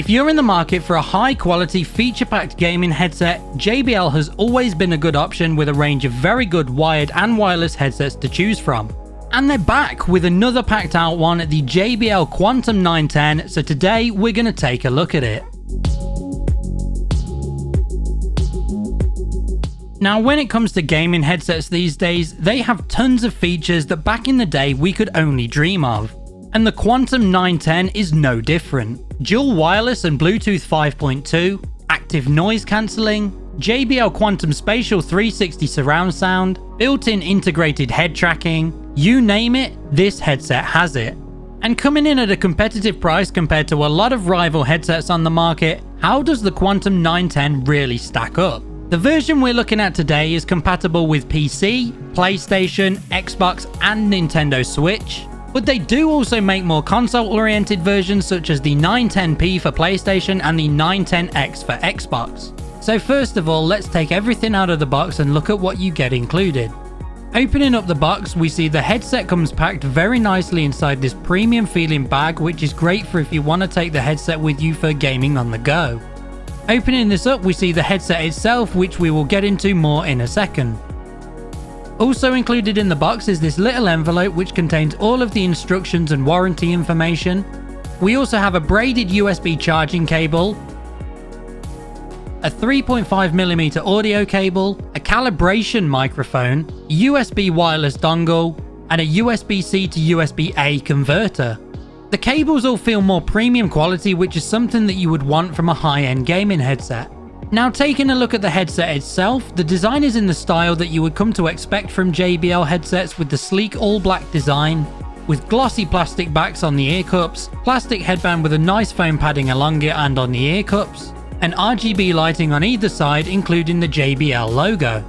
If you're in the market for a high-quality, feature-packed gaming headset, JBL has always been a good option with a range of very good wired and wireless headsets to choose from. And they're back with another packed out one, the JBL Quantum 910, so today we're going to take a look at it. Now, when it comes to gaming headsets these days, they have tons of features that back in the day we could only dream of. And the Quantum 910 is no different. Dual wireless and Bluetooth 5.2, active noise cancelling, JBL Quantum Spatial 360 surround sound, built-in integrated head tracking, you name it, this headset has it. And coming in at a competitive price compared to a lot of rival headsets on the market, how does the Quantum 910 really stack up? The version we're looking at today is compatible with PC, PlayStation, Xbox and Nintendo Switch, but they do also make more console-oriented versions such as the 910p for PlayStation and the 910X for Xbox. So first of all, let's take everything out of the box and look at what you get included. Opening up the box, we see the headset comes packed very nicely inside this premium feeling bag, which is great for if you want to take the headset with you for gaming on the go. Opening this up, we see the headset itself, which we will get into more in a second. Also included in the box is this little envelope which contains all of the instructions and warranty information. We also have a braided USB charging cable, a 3.5mm audio cable, a calibration microphone, USB wireless dongle, and a USB-C to USB-A converter. The cables all feel more premium quality, which is something that you would want from a high-end gaming headset. Now, taking a look at the headset itself, the design is in the style that you would come to expect from JBL headsets, with the sleek all-black design, with glossy plastic backs on the ear cups, plastic headband with a nice foam padding along it and on the ear cups, and RGB lighting on either side, including the JBL logo.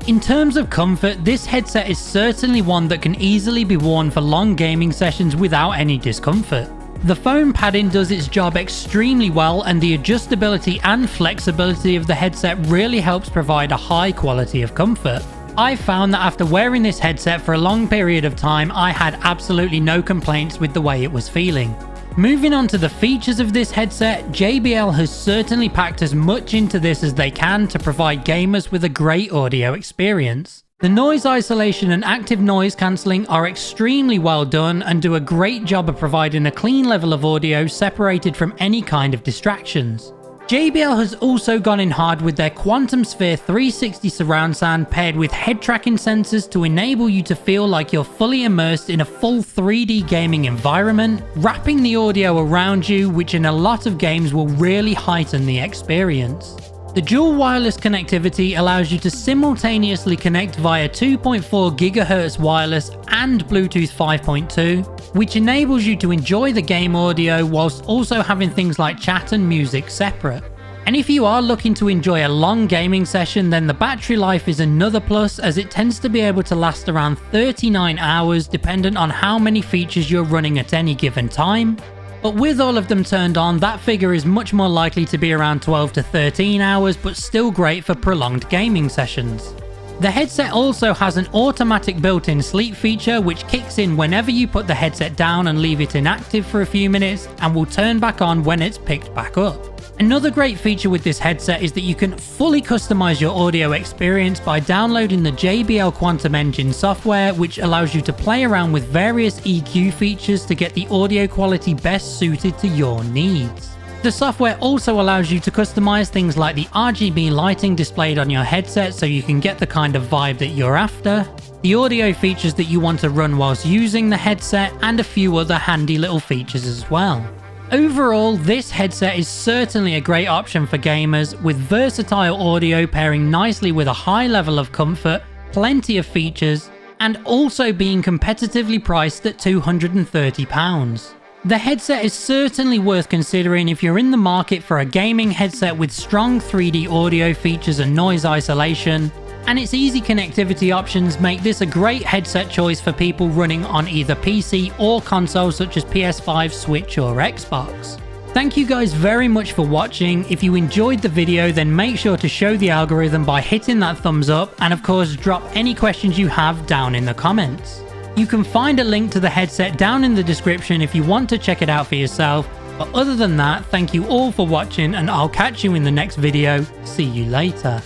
In terms of comfort, this headset is certainly one that can easily be worn for long gaming sessions without any discomfort. The foam padding does its job extremely well, and the adjustability and flexibility of the headset really helps provide a high quality of comfort. I found that after wearing this headset for a long period of time, I had absolutely no complaints with the way it was feeling. Moving on to the features of this headset, JBL has certainly packed as much into this as they can to provide gamers with a great audio experience. The noise isolation and active noise cancelling are extremely well done and do a great job of providing a clean level of audio separated from any kind of distractions. JBL has also gone in hard with their Quantum Sphere 360 surround sound paired with head tracking sensors to enable you to feel like you're fully immersed in a full 3D gaming environment, wrapping the audio around you, which in a lot of games will really heighten the experience. The dual wireless connectivity allows you to simultaneously connect via 2.4 GHz wireless and Bluetooth 5.2, which enables you to enjoy the game audio whilst also having things like chat and music separate. And if you are looking to enjoy a long gaming session, then the battery life is another plus, as it tends to be able to last around 39 hours dependent on how many features you're running at any given time. But with all of them turned on, that figure is much more likely to be around 12 to 13 hours, but still great for prolonged gaming sessions. The headset also has an automatic built-in sleep feature, which kicks in whenever you put the headset down and leave it inactive for a few minutes, and will turn back on when it's picked back up. Another great feature with this headset is that you can fully customize your audio experience by downloading the JBL Quantum Engine software, which allows you to play around with various EQ features to get the audio quality best suited to your needs. The software also allows you to customize things like the RGB lighting displayed on your headset so you can get the kind of vibe that you're after, the audio features that you want to run whilst using the headset, and a few other handy little features as well. Overall, this headset is certainly a great option for gamers, with versatile audio pairing nicely with a high level of comfort, plenty of features, and also being competitively priced at £230. The headset is certainly worth considering if you're in the market for a gaming headset with strong 3D audio features and noise isolation, and its easy connectivity options make this a great headset choice for people running on either PC or consoles such as PS5, Switch or Xbox. Thank you guys very much for watching. If you enjoyed the video, then make sure to show the algorithm by hitting that thumbs up, and of course drop any questions you have down in the comments. You can find a link to the headset down in the description if you want to check it out for yourself, But other than that, thank you all for watching and I'll catch you in the next video. See you later.